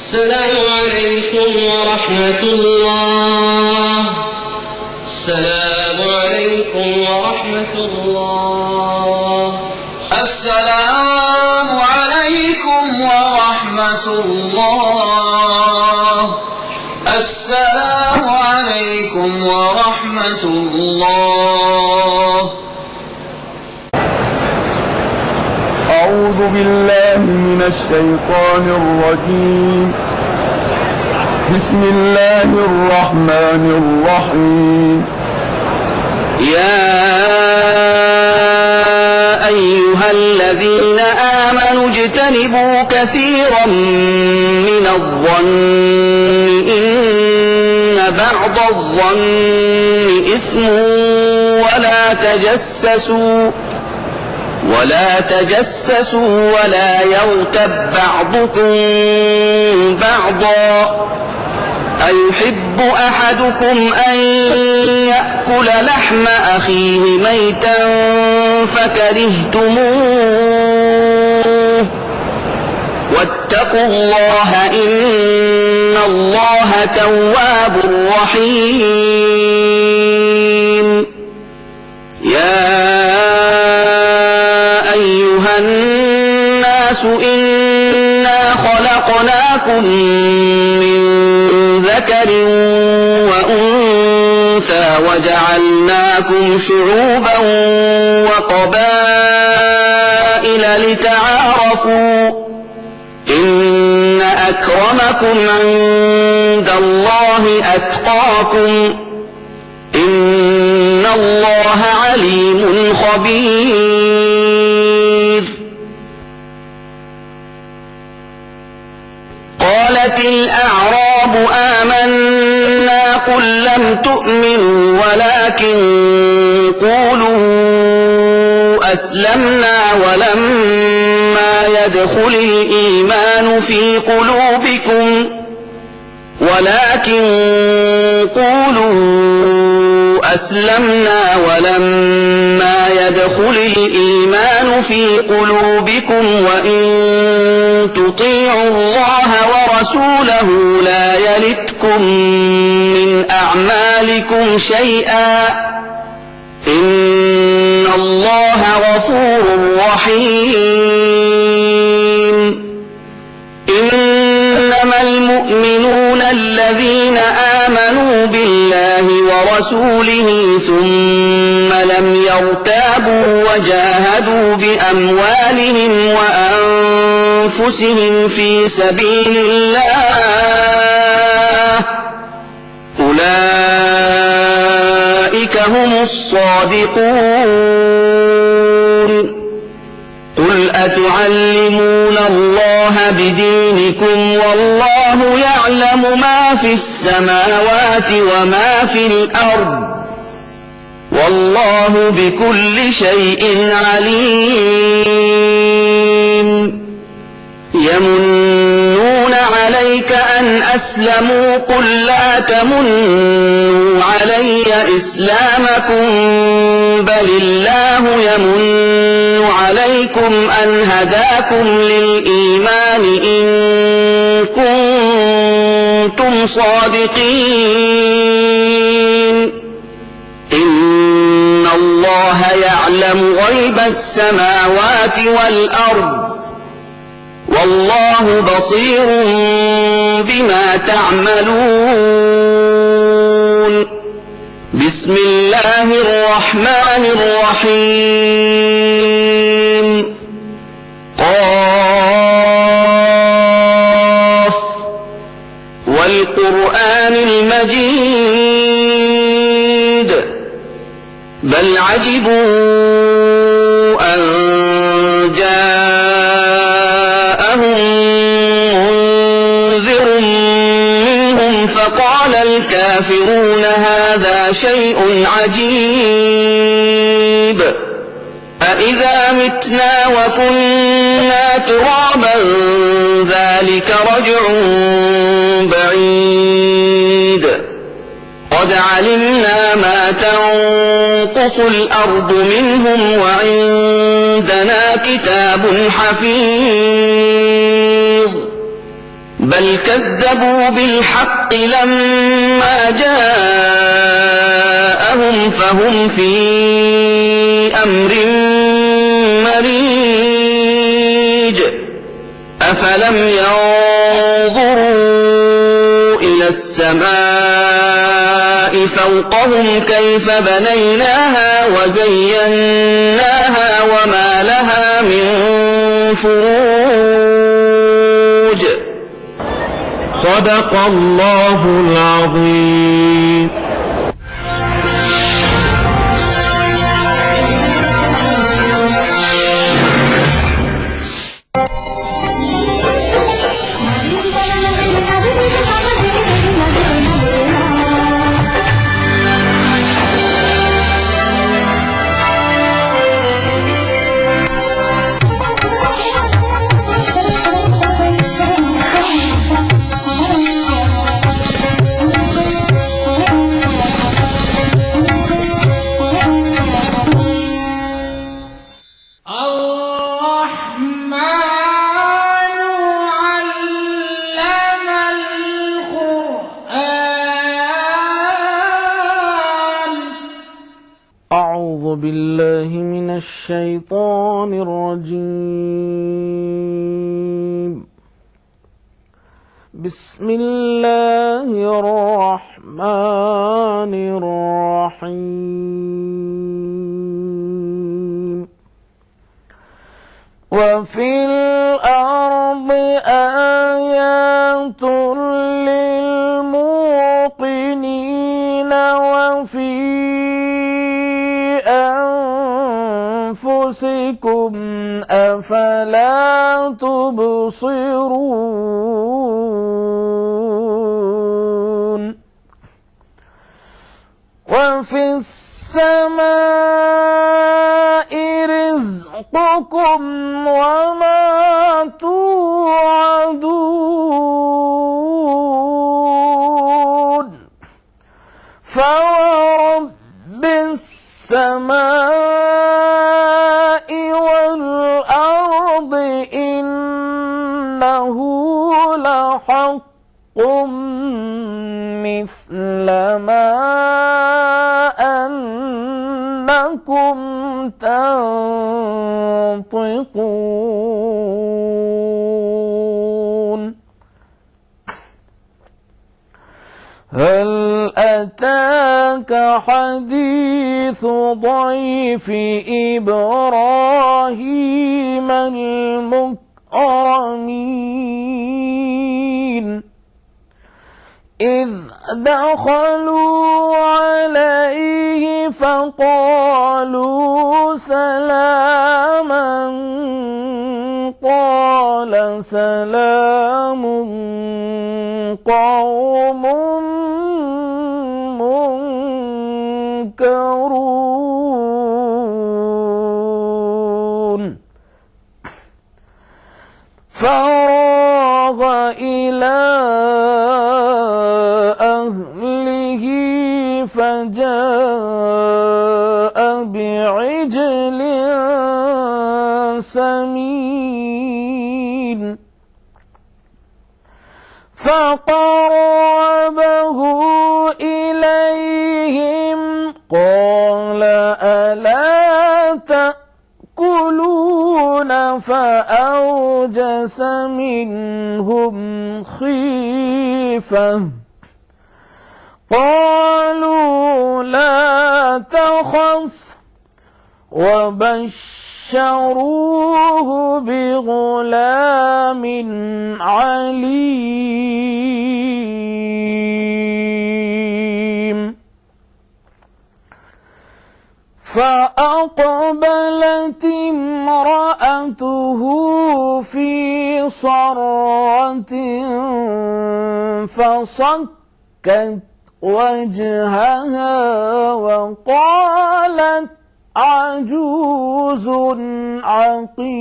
السلام عليكم ورحمة الله. السلام عليكم ورحمة الله. السلام عليكم ورحمة الله. السلام عليكم ورحمة الله. أعوذ بالله من الشيطان الرجيم. بسم الله الرحمن الرحيم. يا أيها الذين آمنوا اجتنبوا كثيرا من الظن إن بعض الظن إثم ولا تجسسوا ولا يغتب بعضكم بعضا أيحب أحدكم أن يأكل لحم أخيه ميتا فكرهتموه واتقوا الله إن الله تواب رحيم. يا أيها الناس إنا خلقناكم من ذكر وأنثى وجعلناكم شعوبا وقبائل لتعارفوا إن أكرمكم عند الله أتقاكم إن الله عليم خبير. قالت الأعراب آمنا قل لم تؤمنوا ولكن قولوا أسلمنا ولما يدخل الإيمان في قلوبكم وإن تطيعوا الله ورسوله لا يلتكم من أعمالكم شيئا إن الله غفور رحيم. إنما المؤمنون الذين آمنوا بالله ورسوله ثم لم يرتابوا وجاهدوا بأموالهم وأنفسهم في سبيل الله أولئك هم الصادقون. قل أتعلمون الله بدينكم والله يعلم ما في السماوات وما في الأرض والله بكل شيء عليم. يمنون عليك أن أسلموا قل لا تمنوا علي إسلامكم بل الله يمن عليكم أن هداكم للإيمان إن كنتم صادقين. إن الله يعلم غيب السماوات والأرض والله بصير بما تعملون. بسم الله الرحمن الرحيم. قاف والقرآن المجيد بل عجبوا أن جاءهم منذر منهم فقال الكافرون هذا شيء عجيب أإذا متنا وكنا ترابا ذلك رجع بعيد قد علمنا ما تنقص الأرض منهم وعندنا كتاب حفيظ بل كذبوا بالحق لما جاءهم فهم في أمر مريج أفلم ينظروا إلى السماء فوقهم كيف بنيناها وزيناها وما لها من فروج صدق الله العظيم. أعوذ بالله من الشيطان الرجيم. بسم الله الرحمن الرحيم. وفي الأرض آيات للموقنين وفي أنفسكم أفلا تبصرون. وفي السماء رزقكم وما توعدون. فورب السماء والأرض إنه لحق مثل ما أنكم تنطقون. هل أتاك حديث ضيف إبراهيم المكرمين إذ دخلوا عليه فقالوا سلاما قال سلام قوم منكرون. فراغ إلى أهله فجاء بعجل سمين فقربه إليهم قال ألا تأكلون فأوجس منهم خيفة قالوا لا تخف وبشروه بغلام عليم. فأقبلت امرأته في صرة فصكت وجهها وقالت عجوز عقيم.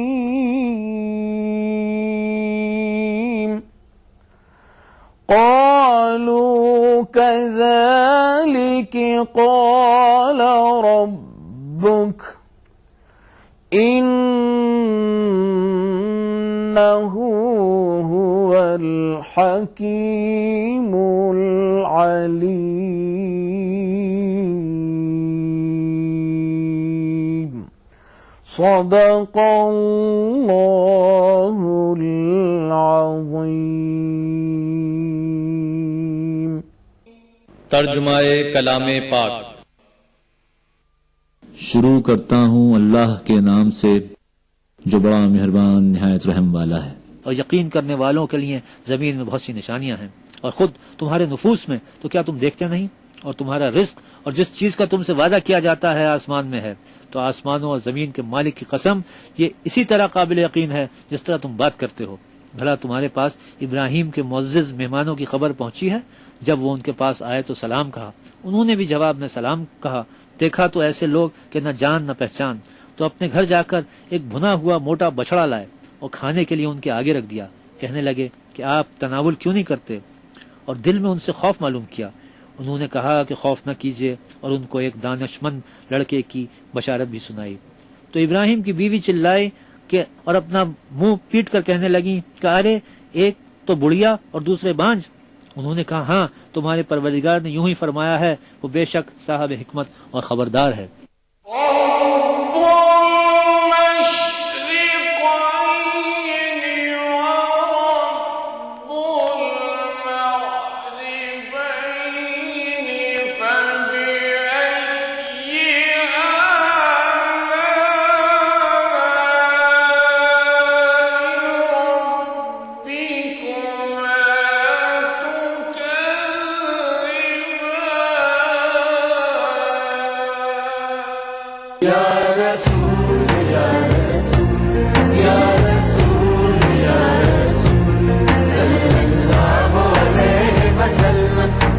قالوا كذلك قال ربك إنه هو العزيز الحكيم العليم. صدق الله العظيم. ترجمہ کلام پاک. شروع کرتا ہوں اللہ کے نام سے جو بڑا مہربان نہایت رحم والا ہے. اور یقین کرنے والوں کے لیے زمین میں بہت سی نشانیاں ہیں، اور خود تمہارے نفوس میں تو کیا تم دیکھتے نہیں؟ اور تمہارا رزق اور جس چیز کا تم سے وعدہ کیا جاتا ہے آسمان میں ہے. تو آسمانوں اور زمین کے مالک کی قسم، یہ اسی طرح قابل یقین ہے جس طرح تم بات کرتے ہو. بھلا تمہارے پاس ابراہیم کے معزز مہمانوں کی خبر پہنچی ہے؟ جب وہ ان کے پاس آئے تو سلام کہا، انہوں نے بھی جواب میں سلام کہا. دیکھا تو ایسے لوگ کہ نہ جان نہ پہچان. تو اپنے گھر جا کر ایک بھنا ہوا موٹا بچڑا لائے اور کھانے کے لیے ان کے آگے رکھ دیا. کہنے لگے کہ آپ تناول کیوں نہیں کرتے؟ اور دل میں ان سے خوف معلوم کیا. انہوں نے کہا کہ خوف نہ کیجیے، اور ان کو ایک دانشمند لڑکے کی بشارت بھی سنائی. تو ابراہیم کی بیوی چلائی کہ اور اپنا منہ پیٹ کر کہنے لگی کہ ارے ایک تو بڑھیا اور دوسرے بانج. انہوں نے کہا ہاں، تمہارے پروردگار نے یوں ہی فرمایا ہے، وہ بے شک صاحب حکمت اور خبردار ہے.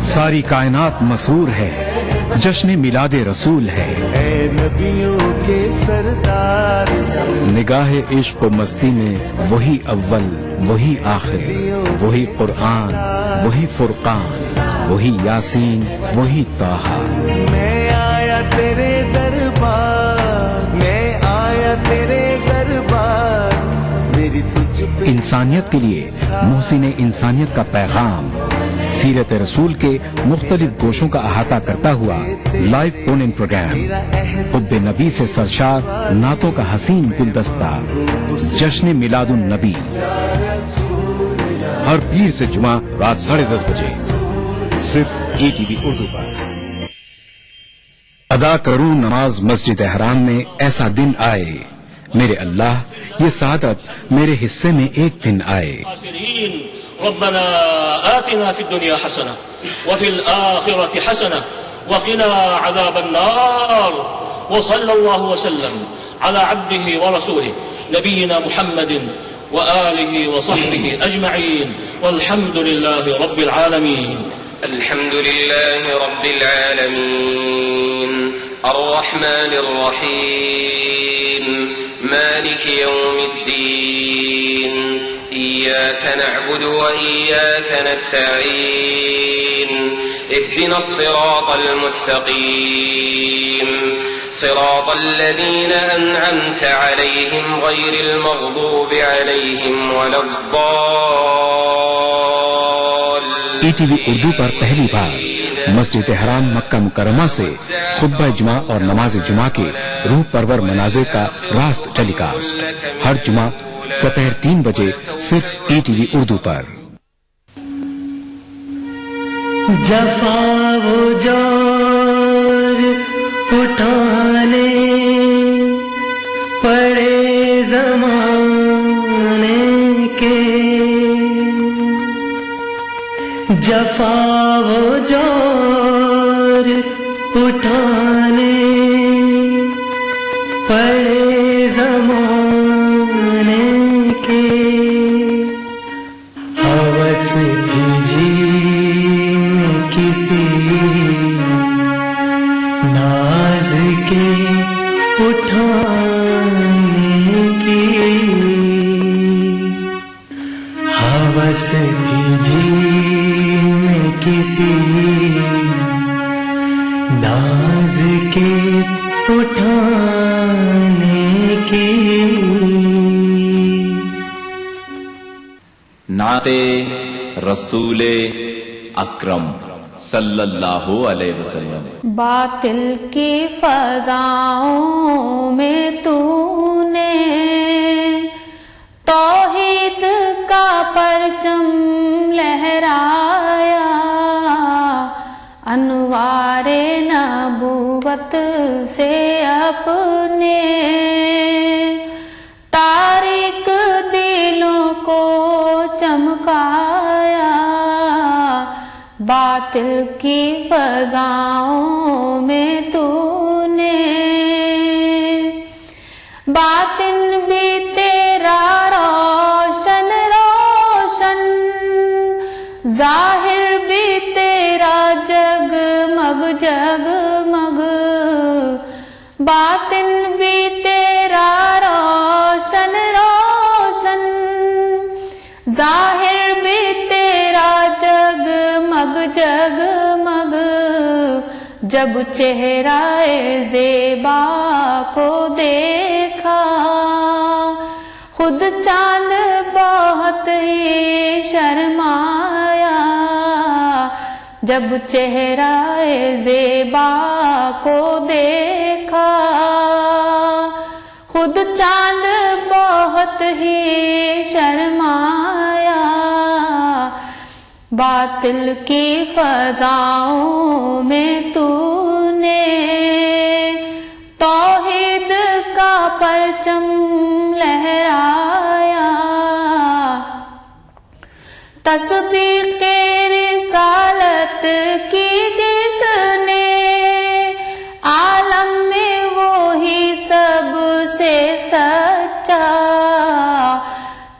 ساری کائنات مسرور ہے، جشن میلاد رسول ہے. اے نبیوں کے سردار، نگاہ عشق و مستی میں وہی اول وہی آخر، وہی قرآن وہی فرقان، وہی یاسین وہی طٰہٰ. میں آیا تیرے دربار، میں آیا تیرے دربار، میری تجھ پہ انسانیت کے لیے محسن انسانیت کا پیغام سیرت رسول کے مختلف گوشوں کا احاطہ کرتا ہوا لائیو فون ان پروگرام، حب نبی سے سرشار نعتوں کا حسین گلدستہ، جشن میلاد النبی، ہر پیر سے جمعہ رات 10:30 بجے صرف ETV اردو پر. ادا کروں نماز مسجد حرام میں ایسا دن آئے، میرے اللہ یہ سعادت میرے حصے میں ایک دن آئے. ربنا آتنا في الدنيا حسنة وفي الآخرة حسنة وقنا عذاب النار. وصلى الله وسلم على عبده ورسوله نبينا محمد وآله وصحبه أجمعين والحمد لله رب العالمين. الحمد لله رب العالمين الرحمن الرحيم مالك يوم الدين. إياك نعبد وإياك نستعين. اهدنا الصراط المستقيم صراط الذين أنعمت عليهم غير المغضوب عليهم ولا الضالين. ETV اردو پر پہلی بار مسجد حرام مکہ مکرمہ سے خطبہ جمعہ اور نماز جمعہ کے روح پرور مناظر کا راست ٹیلی کاسٹ ہر جمعہ دوپہر 3 بجے صرف ETV اردو پر. جفا و جور اٹھانے پڑے زمانے کے، جفا و جور اٹھانے پڑے زمانے کے، ہوس کی جین کسی ناز کے اٹھانے کی، ہوس کی جین کسی ناز کے اٹھانے کی. نعت رسول اکرم صلی اللہ علیہ وسلم۔ باطل کی فضاؤں میں تو نے توحید کا پرچم لہرایا، انوار نبوت سے اپنے تاریک دلوں کو چمکایا، باطل کی فضاؤں میں تو نے باطن بھی تیرا روشن روشن، ظاہر بھی تیرا جگمگ جگمگ، باطن بھی تیرا روشن روشن، ظاہر بھی تیرا جگمگ جگمگ، جب چہرہ زیبا کو دیکھا خود چاند بہت ہی شرمایا، جب چہرہ زیبا کو دیکھا خود چاند بہت ہی شرمایا، باطل کی فضاؤں میں تو نے توحید کا پرچم لہرایا، تصدیق رسالت کی جس نے عالم میں وہی سب سے سچا،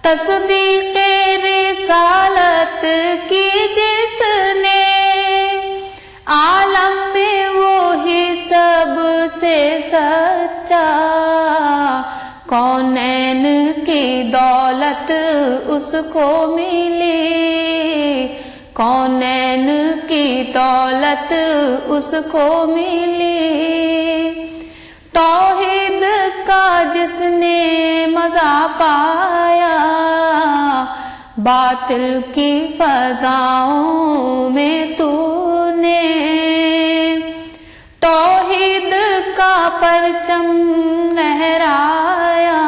تصدیق رسالت کی جس نے عالم میں وہی سب سے سچا، کونین کی دولت اس کو ملی، کونین کی دولت اس کو ملی، توحید کا جس نے مزہ پایا، باطل کی فضاؤں میں تو نے توحید کا پرچم لہرایا،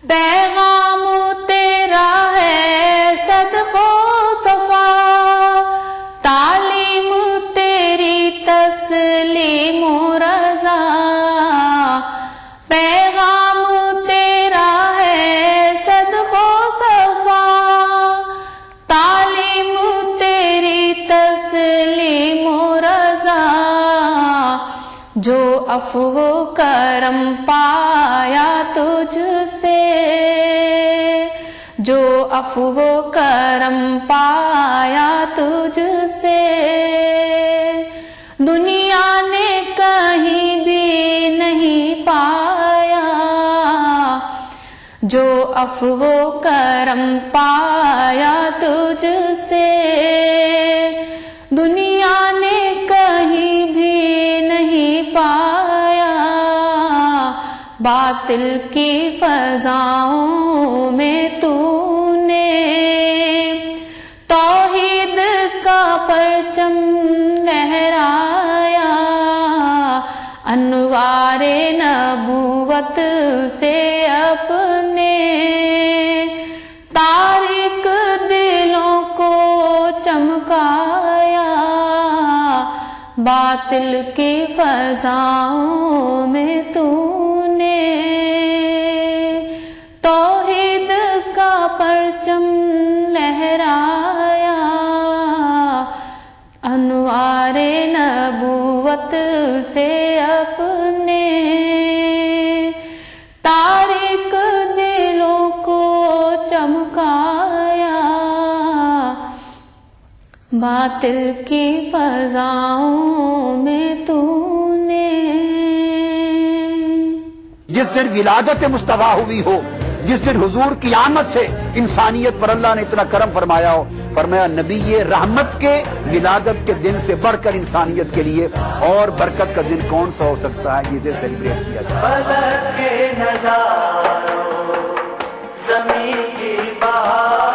پیغام تیرا ہے صدق و صفا، تعلیم تیری تسلیم و رضا، پیغام تیرا ہے صدق و صفا، تعلیم تیری تسلیم و رضا، جو عفو و کرم پایا تجھ سے، جو عفو و کرم پایا تجھ سے، دنیا نے کہیں بھی نہیں پایا، جو عفو و کرم پایا تجھ سے، دنیا نے کہیں بھی نہیں پایا، باطل کی فضاؤں میں تو نے توحید کا پرچم لہرایا، انوار نبوت سے اپنے تاریک دلوں کو چمکایا، باطل کی فضاؤں میں تو نے توحید کا پرچم لہرایا، انوار نبوت سے اپنے تاریک دلوں کو چمکایا، باطل کی فضاؤں میں تو نے۔ جس دن ولادت مصطفیٰ ہوئی ہو، جس دن حضور کی آمد سے انسانیت پر اللہ نے اتنا کرم فرمایا ہو، فرمایا نبی رحمت کے ولادت کے دن سے بڑھ کر انسانیت کے لیے اور برکت کا دن کون سا ہو سکتا ہے جسے سیلیبریٹ کیا جائے۔ فلک کے نظاروں، زمین کی بہار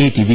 ATV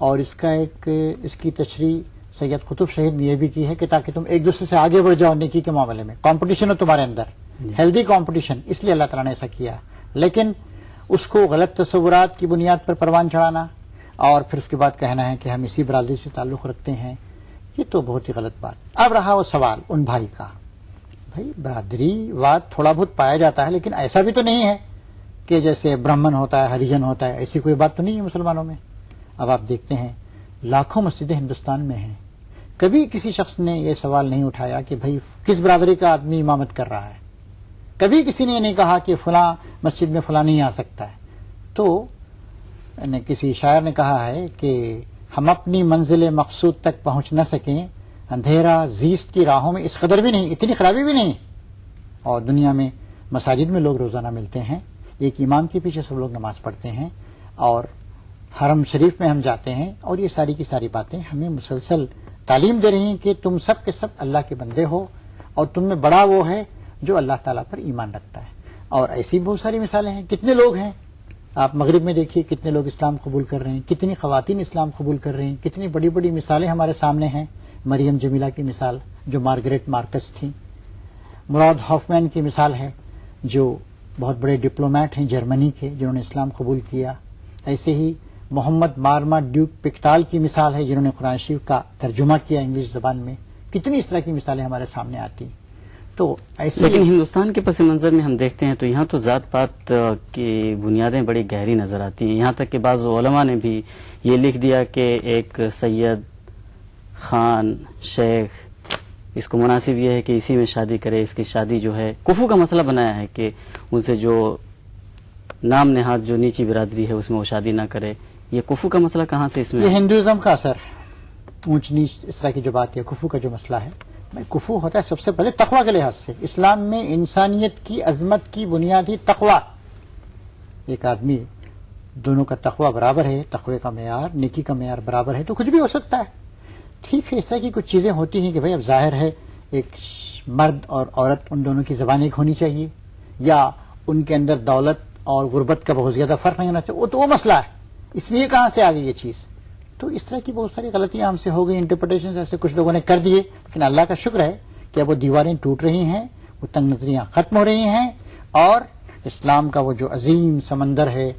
اور اس کی تشریح سید قطب شہید نے یہ بھی کی ہے کہ تاکہ تم ایک دوسرے سے آگے بڑھ جاؤ نیکی کے معاملے میں. کمپٹیشن ہو تمہارے اندر, ہیلدی کمپٹیشن, اس لیے اللہ تعالیٰ نے ایسا کیا. لیکن اس کو غلط تصورات کی بنیاد پر پروان چڑھانا اور پھر اس کے بعد کہنا ہے کہ ہم اسی برادری سے تعلق رکھتے ہیں, یہ تو بہت ہی غلط بات. اب رہا وہ سوال ان بھائی کا. بھائی برادری واد تھوڑا بہت پایا جاتا ہے, لیکن ایسا بھی تو نہیں ہے کہ جیسے برہمن ہوتا ہے, ہریجن ہوتا ہے, ایسی کوئی بات تو نہیں ہے مسلمانوں میں. اب آپ دیکھتے ہیں لاکھوں مسجدیں ہندوستان میں ہیں, کبھی کسی شخص نے یہ سوال نہیں اٹھایا کہ بھائی کس برادری کا آدمی امامت کر رہا ہے. کبھی کسی نے یہ نہیں کہا کہ فلاں مسجد میں فلاں نہیں آ سکتا ہے. تو کسی شاعر نے کہا ہے کہ ہم اپنی منزل مقصود تک پہنچ نہ سکیں, اندھیرا زیست کی راہوں میں اس قدر بھی نہیں, اتنی خرابی بھی نہیں. اور دنیا میں مساجد میں لوگ روزانہ ملتے ہیں, ایک امام کے پیچھے سب لوگ نماز پڑھتے ہیں, اور حرم شریف میں ہم جاتے ہیں, اور یہ ساری کی ساری باتیں ہمیں مسلسل تعلیم دے رہی ہیں کہ تم سب کے سب اللہ کے بندے ہو, اور تم میں بڑا وہ ہے جو اللہ تعالیٰ پر ایمان رکھتا ہے. اور ایسی بہت ساری مثالیں ہیں. کتنے لوگ ہیں آپ مغرب میں دیکھیے, کتنے لوگ اسلام قبول کر رہے ہیں, کتنی خواتین اسلام قبول کر رہی ہیں, کتنی بڑی بڑی مثالیں ہمارے سامنے ہیں. مریم جمیلہ کی مثال جو مارگریٹ مارکس تھیں, مراد ہافمین کی مثال ہے جو بہت بڑے ڈپلومیٹ ہیں جرمنی کے جنہوں نے اسلام قبول کیا. ایسے ہی محمد مارما ڈیوک پکٹال کی مثال ہے جنہوں نے قرآن شریف کا ترجمہ کیا انگلش زبان میں. کتنی اس طرح کی مثالیں ہمارے سامنے آتی. تو ایسے لیکن ہندوستان کے پس منظر میں ہم دیکھتے ہیں تو یہاں تو ذات پات کی بنیادیں بڑی گہری نظر آتی ہیں. یہاں تک کہ بعض علماء نے بھی یہ لکھ دیا کہ ایک سید, خان, شیخ, اس کو مناسب یہ ہے کہ اسی میں شادی کرے. اس کی شادی جو ہے کفو کا مسئلہ بنایا ہے کہ ان سے جو نام نہاد جو نیچی برادری ہے اس میں وہ شادی نہ کرے. یہ کفو کا مسئلہ کہاں سے اس میں؟ یہ ہندوازم کا اثر, اونچ نیچ اس طرح کی جو بات ہے, کفو کا جو مسئلہ ہے. کفو ہوتا ہے سب سے پہلے تقویٰ کے لحاظ سے. اسلام میں انسانیت کی عظمت کی بنیادی تقویٰ. ایک آدمی دونوں کا تقویٰ برابر ہے, تقوی کا معیار, نیکی کا معیار برابر ہے تو کچھ بھی ہو سکتا ہے. ٹھیک ہے, اس طرح کی کچھ چیزیں ہوتی ہیں کہ بھائی اب ظاہر ہے ایک مرد اور عورت ان دونوں کی زبان ایک ہونی چاہیے, یا ان کے اندر دولت اور غربت کا بہت زیادہ فرق نہیں ہونا چاہیے. وہ مسئلہ ہے, اس میں یہ کہاں سے آ گئی یہ چیز. تو اس طرح کی بہت ساری غلطیاں ہم سے ہو گئی, انٹرپریٹیشن ایسے کچھ لوگوں نے کر دیے. لیکن اللہ کا شکر ہے کہ اب وہ دیواریں ٹوٹ رہی ہیں, وہ تنگ نظریاں ختم ہو رہی ہیں, اور اسلام کا وہ جو عظیم سمندر ہے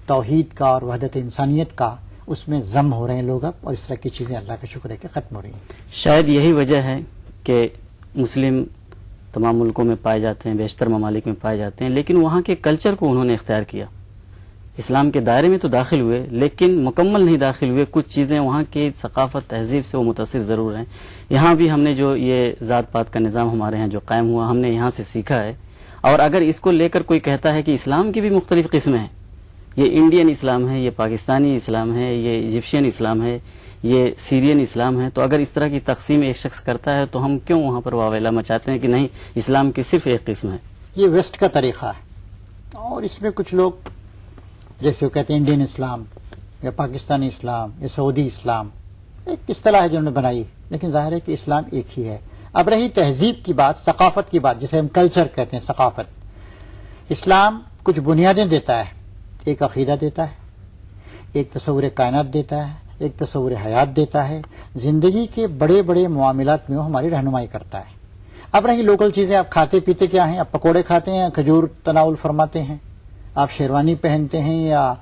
توحید کا اور وحدت انسانیت کا, اس میں ضم ہو رہے ہیں لوگ اب, اور اس طرح کی چیزیں اللہ کا شکر ہے کہ ختم ہو رہی ہیں. شاید یہی وجہ ہے کہ مسلم تمام ملکوں میں پائے جاتے ہیں, بیشتر ممالک میں پائے جاتے ہیں, لیکن وہاں کے کلچر کو انہوں نے اختیار کیا. اسلام کے دائرے میں تو داخل ہوئے لیکن مکمل نہیں داخل ہوئے. کچھ چیزیں وہاں کی ثقافت تہذیب سے وہ متاثر ضرور ہیں. یہاں بھی ہم نے جو یہ ذات پات کا نظام ہمارے ہاں جو قائم ہوا, ہم نے یہاں سے سیکھا ہے. اور اگر اس کو لے کر کوئی کہتا ہے کہ اسلام کی بھی مختلف قسمیں ہیں, یہ انڈین اسلام ہے, یہ پاکستانی اسلام ہے, یہ ایجپشین اسلام ہے, یہ سیرین اسلام ہے, تو اگر اس طرح کی تقسیم ایک شخص کرتا ہے تو ہم کیوں وہاں پر واویلا مچاتے ہیں کہ نہیں اسلام کی صرف ایک قسم ہے. یہ ویسٹ کا طریقہ ہے, اور اس میں کچھ لوگ جیسے وہ کہتے ہیں انڈین اسلام یا پاکستانی اسلام یا سعودی اسلام, ایک اصطلاح ہے جنہوں نے بنائی, لیکن ظاہر ہے کہ اسلام ایک ہی ہے. اب رہی تہذیب کی بات, ثقافت کی بات, جسے ہم کلچر کہتے ہیں, ثقافت. اسلام کچھ بنیادیں دیتا ہے, ایک عقیدہ دیتا ہے, ایک تصور کائنات دیتا ہے, ایک تصور حیات دیتا ہے. زندگی کے بڑے بڑے معاملات میں وہ ہماری رہنمائی کرتا ہے. اب رہی لوکل چیزیں, آپ کھاتے پیتے کیا ہیں, آپ پکوڑے کھاتے ہیں یا کھجور تناول فرماتے ہیں, آپ شیروانی پہنتے ہیں یا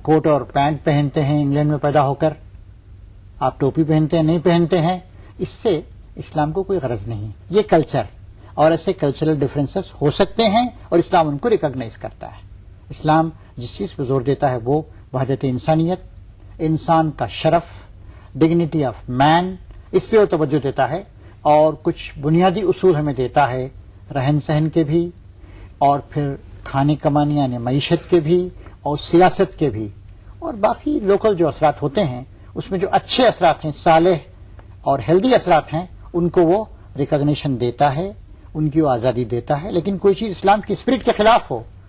کوٹ اور پینٹ پہنتے ہیں انگلینڈ میں پیدا ہو کر, آپ ٹوپی پہنتے ہیں نہیں پہنتے ہیں, اس سے اسلام کو کوئی غرض نہیں. یہ کلچر اور ایسے کلچرل ڈفرینسز ہو سکتے ہیں اور اسلام ان کو ریکگنائز کرتا ہے. اسلام جس چیز پہ زور دیتا ہے وہ وحدت انسانیت, انسان کا شرف, ڈگنیٹی آف مین, اس پہ وہ توجہ دیتا ہے. اور کچھ بنیادی اصول ہمیں دیتا ہے رہن سہن کے بھی, اور پھر کھانے کمانے یعنی معیشت کے بھی, اور سیاست کے بھی, اور باقی لوکل جو اثرات ہوتے ہیں اس میں جو اچھے اثرات ہیں, صالح اور ہیلدی اثرات ہیں, ان کو وہ ریکگنیشن دیتا ہے, ان کی وہ آزادی دیتا ہے. لیکن کوئی چیز اسلام کی اسپرٹ کے خلاف ہو